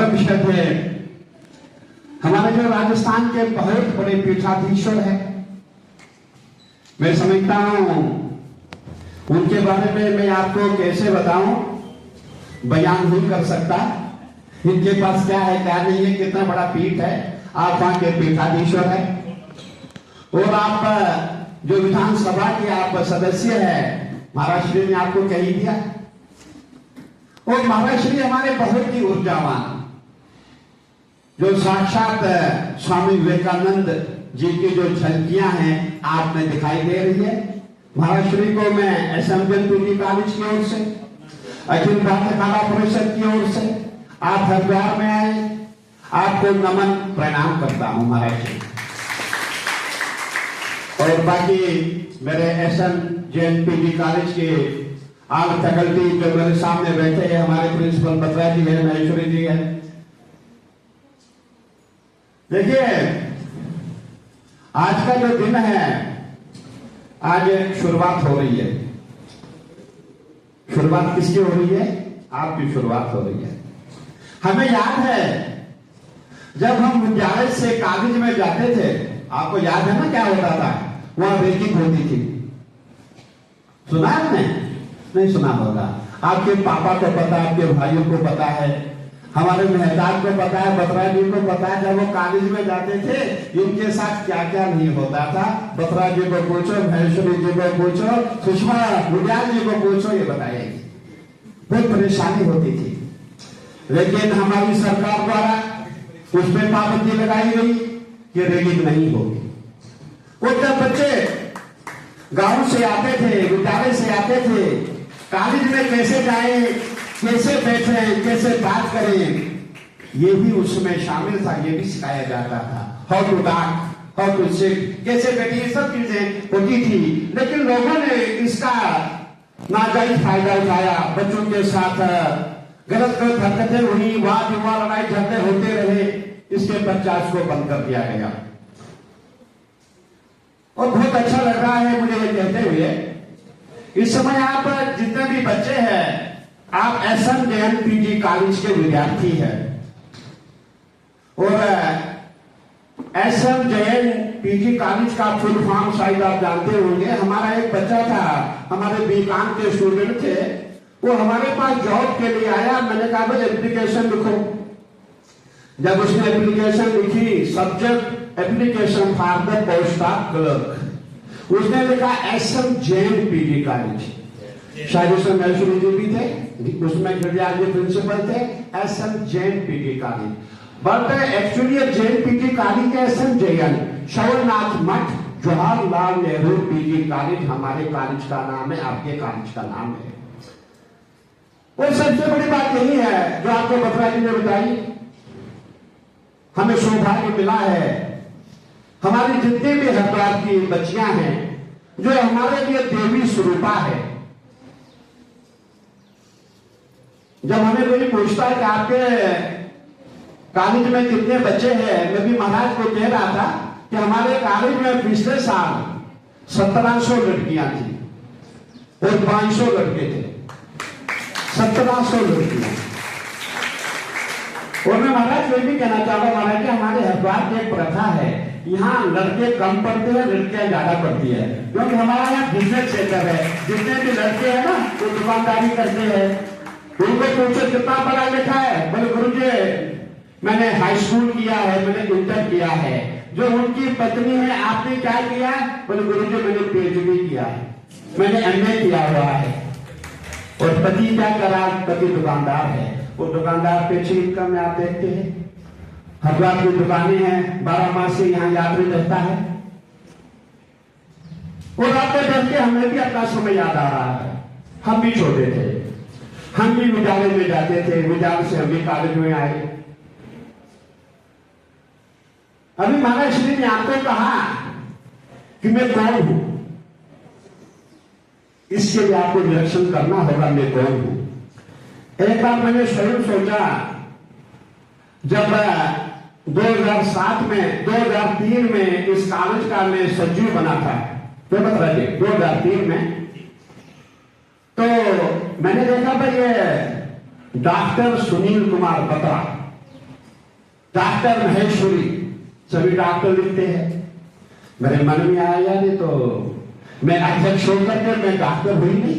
परम श्रद्धेय हमारे जो राजस्थान के बहुत बड़े पीठाधीश्वर हैं, मैं समझता हूं उनके बारे में मैं आपको कैसे बताऊं, बयान नहीं कर सकता। इनके पास क्या है क्या नहीं है, कितना बड़ा पीठ है। आप वहां के पीठाधीश्वर है और आप जो विधानसभा के आप सदस्य है, महाराज श्री ने आपको कह ही दिया। और महाराज श्री हमारे बहुत ही ऊर्जावान, जो साक्षात स्वामी विवेकानंद जी की जो झलकियां हैं आप में दिखाई दे रही है। महाराज श्री को मैं एसएमजन पीजी कॉलेज की ओर से, अखिल भारतीय कला परिषद की ओर से आप हरिद्वार में आए, आपको नमन प्रणाम करता हूं महाराज जी। और बाकी मेरे एसएमजन पीजी कॉलेज के आल फैकल्टी जो मेरे सामने बैठे हैं, हमारे प्रिंसिपल बत्रा जी है, महेश्वरी जी है। देखिए आज का जो दिन है, आज शुरुआत हो रही है। शुरुआत किसकी हो रही है? आपकी शुरुआत हो रही है। हमें याद है जब हम विद्यालय से कॉलेज में जाते थे, आपको याद है ना क्या होता था? वहां रैगिंग होती थी। सुना आपने? नहीं सुना होगा। आपके पापा को पता, आपके भाइयों को पता है, हमारे मेहताब को पता है, बत्रा जी को पता है। जब वो कॉलेज में जाते थे इनके साथ क्या क्या नहीं होता था, बत्रा जी को पूछो, महेश्वरी जी को पूछो, सुषमा गुडियाल जी को पूछो, ये बताएगी। बहुत परेशानी होती थी, लेकिन हमारी सरकार द्वारा उसमें पाबंदी लगाई गई कि रैगिंग नहीं होगी। वो जब बच्चे गांव से आते थे, विद्यालय से आते थे, कॉलेज में कैसे जाएं, कैसे बैठे, कैसे बात करें, ये भी उसमें शामिल था। ये भी सिखाया जाता था। How to talk, how to sit, कैसे बैठे, ये सब चीजें होती थी। लेकिन लोगों ने इसका नाजायज फायदा उठाया, बच्चों के साथ गलत गलत हरकतें हुई, वाद विवाद लड़ाई झगड़े होते रहे। इसके पश्चात को बंद कर दिया गया। और बहुत अच्छा लग रहा है मुझे ये कहते हुए, इस समय आप जितने भी बच्चे हैं, आप एसएमजन पीजी कॉलेज के विद्यार्थी हैं। और एसएमजन पीजी कॉलेज का फुल फॉर्म शायद आप जानते होंगे। हमारा एक बच्चा था, हमारे बीकॉम के स्टूडेंट थे, वो हमारे पास जॉब के लिए आया। मैंने कहा भाई एप्लीकेशन लिखो। जब उसने एप्लीकेशन लिखी, subject application for the post of clerk, उसने लिखा एसएमजन पीजी कॉलेज। शायद उसमें महेश्वरी जी भी थे, उसमें गुडियाल जी प्रिंसिपल थे, SMJN PG college. But actually Jain PG college है SMJN Shravannath Math Jawaharlal Nehru PG college हमारे कॉलेज का नाम है, आपके कॉलेज का नाम है। और सबसे बड़ी बात यही है जो आपको बत्रा जी ने बताई, हमें सौभाग्य मिला है, हमारी जितनी भी हरिद्वार की बच्चियां हैं, जो हमारे लिए देवी स्वरूपा है। जब हमें कोई पूछता है कि आपके कॉलेज में कितने बच्चे हैं, मैं भी महाराज को कह रहा था कि हमारे कॉलेज में पिछले साल 1700 लड़कियां थी और 500 लड़के थे। 1700 लड़कियां। और मैं महाराज ये भी कहना चाहूंगा महाराज कि हमारे हरिद्वार की एक प्रथा है, यहाँ लड़के कम पढ़ते हैं, लड़कियां ज्यादा पढ़ती है, क्योंकि हमारा यहाँ बिजनेस सेक्टर है। जितने भी लड़के हैं ना वो दुकानदारी करते हैं। उनको पूछो कितना पढ़ा लिखा है, बोले गुरुजी मैंने हाई स्कूल किया है, मैंने इंटर किया है। जो उनकी पत्नी है, आपने क्या किया? बोले गुरुजी मैंने पीएचडी किया है, मैंने एमए किया हुआ है। और पति क्या करा? पति दुकानदार है। वो दुकानदार पे अच्छी इनकम में आप देखते हैं। हरिद्वार की दुकानें हैं, 12 मास से यहाँ यात्री रहता है। और आपने देख के हमें भी अपना समय याद आ रहा है। हम भी छोटे थे, हम भी विद्यालय में जाते थे, विद्यालय से हम भी कॉलेज में आए। अभी महाराज श्री ने आपको कहा कि मैं कौन हूं, इसके लिए आपको निरीक्षण करना होगा मैं कौन हूं। एक बार मैंने स्वयं सोचा, जब 2007 में 2003 में इस कॉलेज का मैं सचिव बना था, तो बता रहे 2003 में, तो मैंने देखा भाई ये डॉक्टर सुनील कुमार बत्रा डॉक्टर महेश्वरी, सभी डॉक्टर लिखते हैं। मेरे मन में आया नहीं तो मैं अध्यक्ष होकर के मैं डॉक्टर हुई नहीं।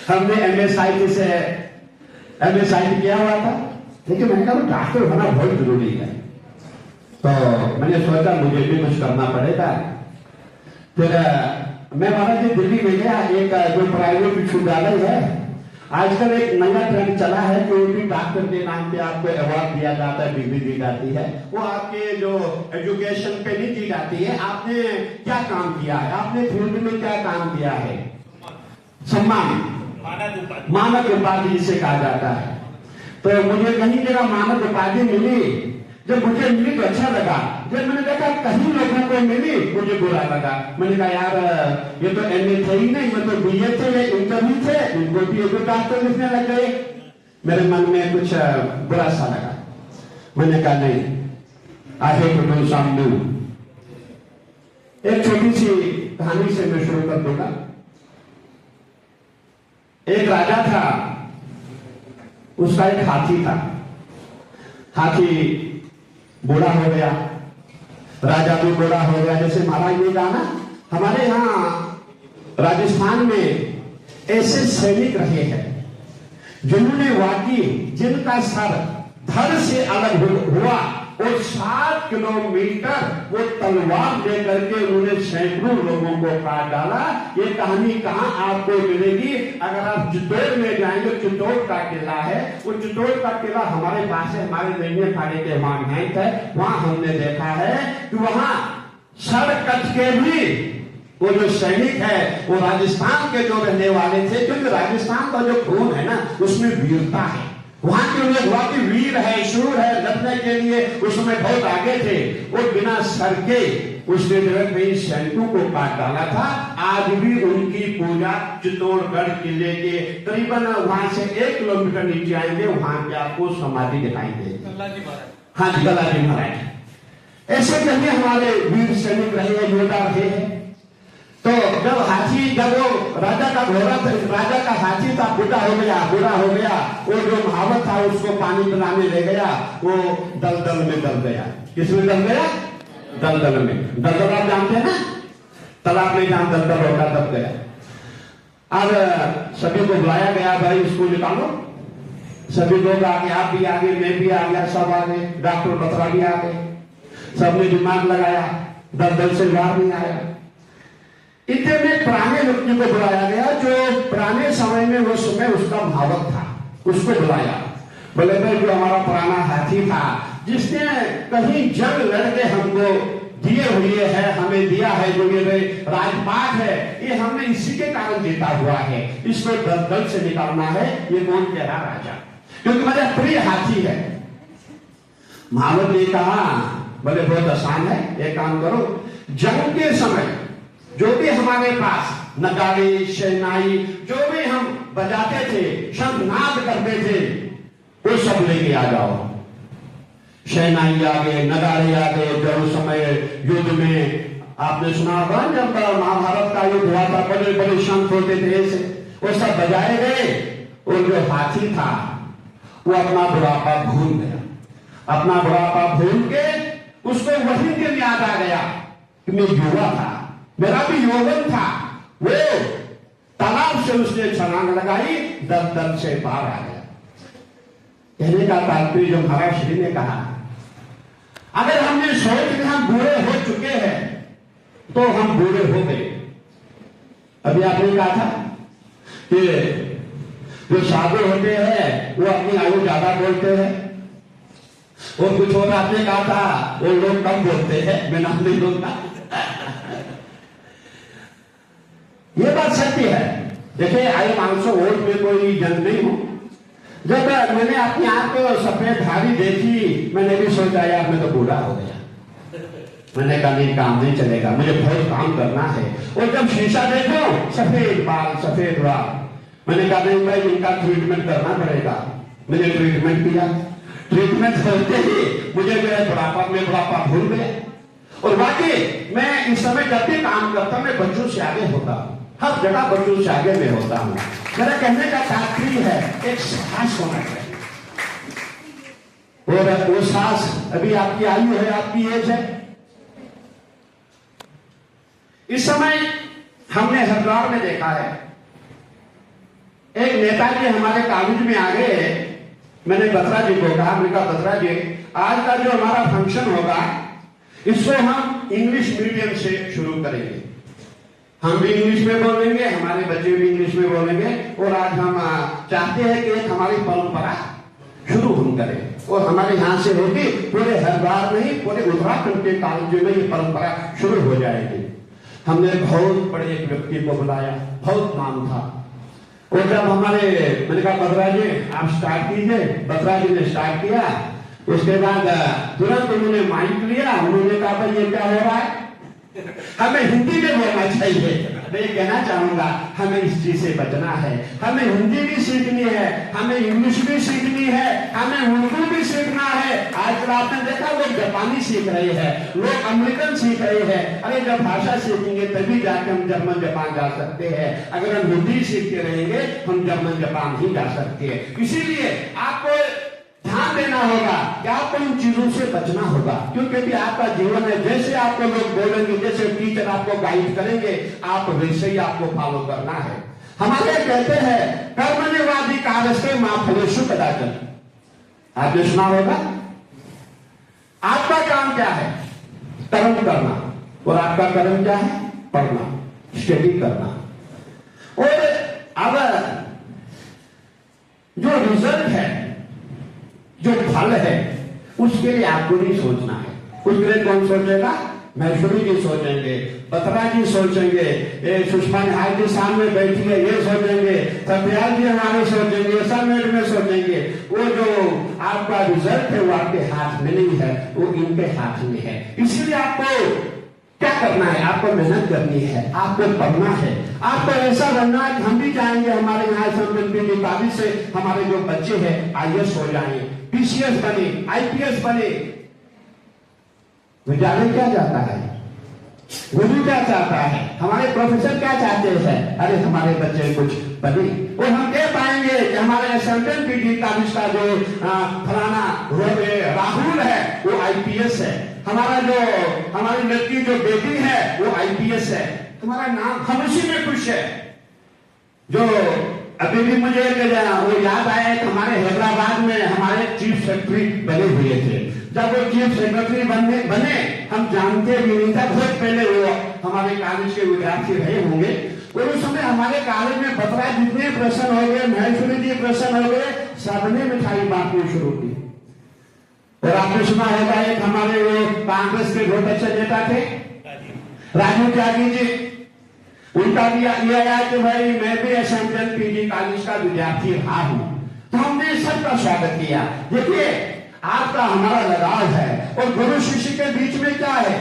हमने एमएसआईटी किया हुआ था, लेकिन मैंने कहा डॉक्टर होना बहुत जरूरी है, तो मैंने सोचा मुझे भी कुछ करना पड़ेगा। फिर मैं महाराज जी दिल्ली में गया, एक जो प्राइवेट विश्वविद्यालय है, आजकल एक नया ट्रेंड चला है कि भी डॉक्टर के नाम पे आपको अवार्ड दिया जाता है, डिग्री दी जाती है। वो आपके जो एजुकेशन पे नहीं दी जाती है, आपने क्या काम किया है, आपने फील्ड में क्या काम किया है, सम्मान, मानद उपाधि जिसे कहा जाता है। तो मुझे कहीं जगह मानद उपाधि मिली, जब मुझे मिली तो अच्छा लगा, जब मैंने देखा कहीं लोगों को मिली मुझे बुरा लगा। मैंने कहा यार ये तो एमए थे ही नहीं, ये तो बीए थे, ये इंटरव्यू थे, इनको भी एक डॉक्टर लिखने लग गए। मेरे मन में कुछ बुरा सा लगा। मैंने कहा नहीं, I have to do some new. एक छोटी सी कहानी से मैं शुरू कर दूंगा। एक राजा था, उसका एक हाथी था। हाथी बूढ़ा हो गया, राजा भी बूढ़ा हो गया। जैसे महाराज ने कहा ना, हमारे यहाँ राजस्थान में ऐसे सैनिक रहे हैं जिन्होंने वाकई जिनका सर धड़ से अलग हुआ और 7 किलोमीटर वो तलवार लेकर के उन्होंने सैकड़ों लोगों को काट डाला। ये कहानी कहां आपको मिलेगी? अगर आप चित्तौड़ में जाएंगे, चित्तौड़ का किला है, वो चित्तौड़ का किला हमारे पास है, हमारे नैनी खाड़ी के वहां महंत है। वहां हमने देखा है कि वहां सर कट के भी वो जो सैनिक है वो राजस्थान के जो रहने वाले थे, क्योंकि राजस्थान का जो खून है ना उसमें वीरता है। वहां के लोग वाकई वीर है, शूर है, लड़ने के लिए उसमें बहुत आगे थे। वो बिना सर के उसने कई सैनिकों को काट डाला था। आज भी उनकी पूजा चित्तौड़गढ़ किले के करीबन वहां से 1 किलोमीटर नीचे आएंगे, वहां पे आपको समाधि दिखाई देगी। हाँ जी, गलाजी महाराज। ऐसे कहीं हमारे वीर सैनिक रहे, योद्धा रहे हैं। तो जब वो राजा का घोड़ा था, राजा का हाथी था, बूढ़ा हो गया, वो जो महावत था उसको पानी पिलाने ले गया, वो दलदल में दब गया। किसमें दब गया? दलदल में। दलदल आप जानते हैं ना, तालाब में जहां दलदल होता दब गया। अब सभी को बुलाया गया, भाई इसको निकालो। सभी लोग आगे, आप भी आगे, मैं भी आ गया, सब आ गए, डॉक्टर बत्रा भी आ गए। सबने दिमाग लगाया, दलदल से बाहर नहीं आया। इतने में पुराने व्यक्ति को बुलाया गया, जो पुराने समय में वो समय उसका भावक था, उसको बुलाया। बोले भाई जो हमारा पुराना हाथी था, जिसने कहीं जंग लड़के हमको दिए हुए है, हमें दिया है, जो ये राजपाट है, ये हमने इसी के कारण जीता हुआ है, इसको दलदल से निकालना है। ये कौन कह रहा? राजा, क्योंकि मेरा प्रिय हाथी है। महावत ने कहा बोले बहुत आसान है, एक काम करो, जंग के समय जो भी हमारे पास नगाड़े, शहनाई, जो भी हम बजाते थे, शंखनाद करते थे, वो सब लेके आ जाओ। शहनाई आ गए, नगाड़े आ गए। जब उस समय युद्ध में आपने सुना होगा जब महाभारत का युद्ध हुआ था, बड़े बड़े शंख होते थे ऐसे, वो सब बजाए गए। और जो हाथी था वो अपना बुढ़ापा भूल गया। अपना बुढ़ापा भूल के उसको वही दिन याद आ गया कि मैं युवा था, मेरा भी यौवन था। वो तालाब से उसने छलांग लगाई, दलदल से बाहर आ गया। कहने का तात्पर्य जो महाराज श्री ने कहा, अगर हमने सोच के हम बूढ़े हो चुके हैं तो हम बूढ़े हो गए। अभी आपने कहा था कि जो साधु होते हैं वो अपनी आयु ज्यादा बोलते हैं, और कुछ और आपने कहा था वो लोग कम बोलते हैं, मैं नाम नहीं बोलता। ये बात सत्य है। देखिए आई मानसो वोट में कोई जंग नहीं हूं। जब मैंने अपनी आंख को सफेद धारी देखी, मैंने भी सोचा यार मैं तो बूढ़ा हो गया। मैंने कहा नहीं, काम नहीं चलेगा, मुझे बहुत काम करना है। और जब शीशा देखो, सफेद बाल, सफेद बाल, मैंने कहा नहीं भाई इनका ट्रीटमेंट करना पड़ेगा। मैंने ट्रीटमेंट किया। ट्रीटमेंट करते ही मुझे मेरे बुढ़ापा भूल गया। और वाकई मैं इस समय जब भी काम करता मैं बच्चों से आगे होता हूं, हर जगह बच्चों से आगे मैं होता हूं। मेरा कहने का तात्पर्य है एक साहस होना चाहिए। और वो सास अभी आपकी आयु है, आपकी एज है। इस समय हमने हरिद्वार में देखा है, एक नेताजी हमारे कॉलेज में आ गए। मैंने बत्रा जी को कहा, मैंने कहा बत्रा जी, आज का जो हमारा फंक्शन होगा इसको हम इंग्लिश मीडियम से शुरू करेंगे। हम भी इंग्लिश में बोलेंगे, हमारे बच्चे भी इंग्लिश में बोलेंगे, और आज हम चाहते हैं कि एक हमारी परंपरा शुरू हम करें, और हमारे यहाँ से होगी, पूरे हरिद्वार में ही, पूरे उत्तराखंड के कॉलेज में ये परंपरा शुरू हो जाएगी। हमने बहुत बड़े एक व्यक्ति को बुलाया, बहुत नाम था। और जब मैंने कहा बत्रा जी आप स्टार्ट कीजिए, बत्रा जी ने स्टार्ट किया। उसके बाद तुरंत उन्होंने माइक लिया, उन्होंने कहा भाई ये क्या हो रहा है, हमें हिंदी में बोलना चाहिए। मैं कहना चाहूंगा हमें इस चीज से बचना है, हमें हिंदी भी सीखनी है, हमें इंग्लिश भी सीखनी है, हमें उर्दू भी सीखना है। आजकल आपने देखा लोग जापानी सीख रहे हैं, लोग अमेरिकन सीख रहे हैं। अरे जब भाषा सीखेंगे तभी जाके हम जर्मन जापान जा सकते हैं। अगर हम हिंदी सीखते रहेंगे हम जर्मन जापान ही जा सकते हैं। इसीलिए आपको ध्यान देना होगा कि आपको इन चीजों से बचना होगा, क्योंकि भी आपका जीवन है। जैसे आपको लोग बोलेंगे, जैसे टीचर आपको गाइड करेंगे, आप वैसे ही आपको फॉलो करना है। हमारे कहते हैं कर्मण्यवादी कार्य मां फलेषु कदाचन। आपने सुना होगा, आपका काम क्या है, कर्म करना, और आपका कर्म क्या है, पढ़ना, स्टडी करना। और अब जो रिजल्ट है, जो फल है, उसके लिए आपको नहीं सोचना है। उसके लिए कौन सोचेगा, महेश्वरी जी सोचेंगे, बत्रा जी सोचेंगे, सुषमा निहाल जी सामने बैठी है ये सोचेंगे, सत्याल जी हमारे सोचेंगे, सब में सोचेंगे। वो जो आपका रिजल्ट है वो आपके हाथ में नहीं है, वो इनके हाथ में है। इसलिए आपको क्या करना है, आपको मेहनत करनी है, आपको पढ़ना है, आपको ऐसा बनना है। हम भी चाहेंगे हमारे यहाँ संबंधित से हमारे जो बच्चे हैं IAS हो जाएं, PCS बने, IPS बने। विद्यालय क्या चाहता है, गुरु क्या चाहता है, हमारे प्रोफेसर क्या चाहते हैं, अरे हमारे बच्चे कुछ बने। और हम कह पाएंगे कि हमारे एसएमटन पीटी कॉलेज का जो फलाना राहुल है वो IPS है, हमारी लड़की जो बेटी है वो IPS है, हमारा नाम हम उसी में खुश है। जो अभी भी मुझे वो याद आया कि हमारे हैदराबाद में हमारे चीफ सेक्रेटरी बने हुए थे। जब वो चीफ सेक्रेटरी बने हम जानते भी नहीं था, बहुत पहले वो हमारे कॉलेज के विद्यार्थी रहे होंगे। और उस समय हमारे कॉलेज में बत्रा जितने प्रश्न हो गए, महेश्वरी जी प्रश्न हो गए, सबने मिठाई बांटनी शुरू की। और आपने सुना होगा एक हमारे वो कांग्रेस के बहुत अच्छे नेता थे राजू त्यागी जी, उनका भी यह आया कि भाई मैं भी एसएमटन पीजी कॉलेज का विद्यार्थी रहा हूं, तो हमने सबका स्वागत किया। देखिए आपका हमारा लगाव है, और गुरु शिष्य के बीच में क्या है,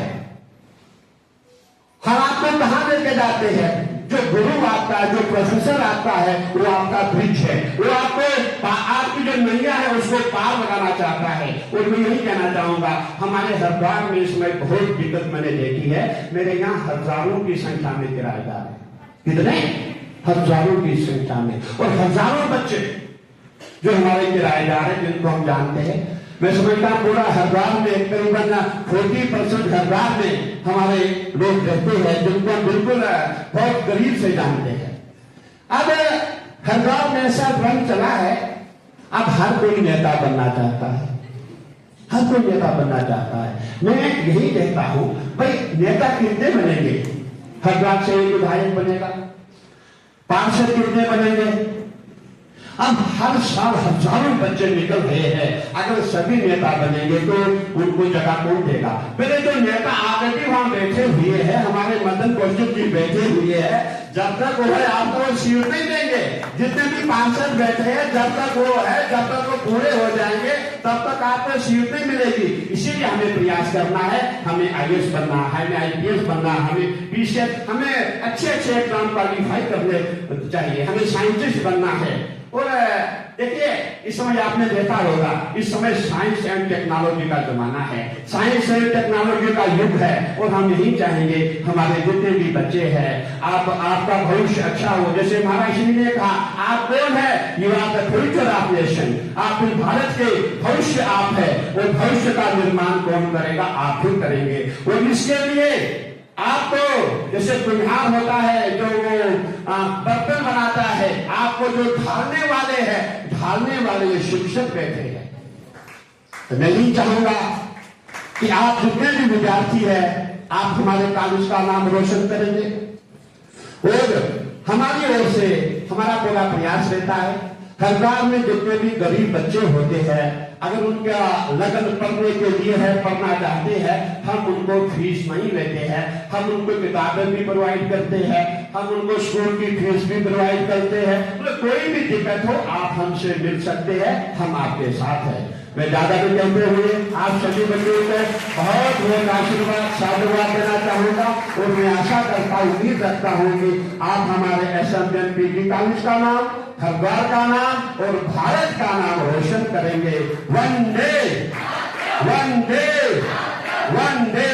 हम आपको कहां लेके जाते हैं, जो गुरु आपका, जो प्रोफेसर आपका है वो आपका ब्रिज है, वो आपकी जो नैया है उसको पार लगाना चाहता है। और मैं यही कहना चाहूंगा हमारे हरिद्वार में इसमें बहुत दिक्कत मैंने देखी है। मेरे यहाँ हजारों की संख्या में किराएदार है, कितने, हजारों की संख्या में, और हजारों बच्चे जो हमारे किराएदार है जिनको हम जानते हैं। मैं समझता हूं पूरा हरिद्वार में करीबन 40% हरिद्वार में हमारे लोग रहते हैं जिनको हम बिल्कुल बहुत करीब से जानते हैं। अब हरिद्वार में ऐसा रंग चला है, अब हर कोई नेता बनना चाहता है, हर कोई नेता बनना चाहता है। मैं यही कहता हूं भाई नेता कितने बनेंगे, हरिद्वार से एक विधायक बनेगा, पार्षद कितने बनेंगे। अब हर साल हजारों बच्चे निकल रहे हैं, अगर सभी नेता बनेंगे तो उनको जगह कौन देगा। पहले जो नेता आगे भी वहां बैठे हुए हैं, हमारे मदन कौशिक जी बैठे हुए हैं, जब तक वो है आपको वो सीट नहीं देंगे। जितने भी पार्षद बैठे हैं जब तक वो है, जब तक वो पूरे हो जाएंगे तब तक आपको सीट नहीं मिलेगी। इसीलिए हमें प्रयास करना है, हमें IAS बनना है, हमें IPS बनना, हमें PCS, हमें अच्छे एग्जाम क्वालिफाई करने चाहिए, हमें साइंटिस्ट बनना है। और देखिए, इस समय आपने देखा होगा, इस समय साइंस एंड टेक्नोलॉजी का जमाना है, साइंस एंड टेक्नोलॉजी का युग है, और हम यही चाहेंगे हमारे जितने भी बच्चे हैं, आपका भविष्य अच्छा हो। जैसे महाराज श्री ने कहा, आप कौन है? You are the future of nation. आप इस भारत के भविष्य आप है, और भविष्य का निर्माण कौन करेगा? आप ही करेंगे। और इसके लिए आपको, जैसे कुम्हार होता है जो वो बर्तन बनाता है, आपको जो ढालने वाले ये शिक्षक बैठे हैं। तो मैं यही चाहूंगा कि आप जितने भी विद्यार्थी हैं, आप हमारे कॉलेज का नाम रोशन करेंगे, और हमारी ओर से हमारा पूरा प्रयास रहता है। हरिद्वार में जितने भी गरीब बच्चे होते हैं, अगर उनका लगन पढ़ने के लिए है, पढ़ना चाहते हैं, हम उनको फीस नहीं लेते हैं, हम उनको किताबें भी प्रोवाइड करते हैं, हम उनको स्कूल की फीस भी प्रोवाइड करते हैं। तो कोई भी दिक्कत हो, आप हमसे मिल सकते हैं, हम आपके साथ हैं। मैं ज्यादा भी कहते हुए आप सभी बच्चों को बहुत बहुत आशीर्वाद साधुवाद देना चाहूंगा, और मैं आशा करता, उम्मीद रखता हूं कि आप हमारे एसएमएन पीजी कॉलेज का नाम, हरिद्वार का नाम और भारत का नाम रोशन करेंगे। वंदे वंदे वंदे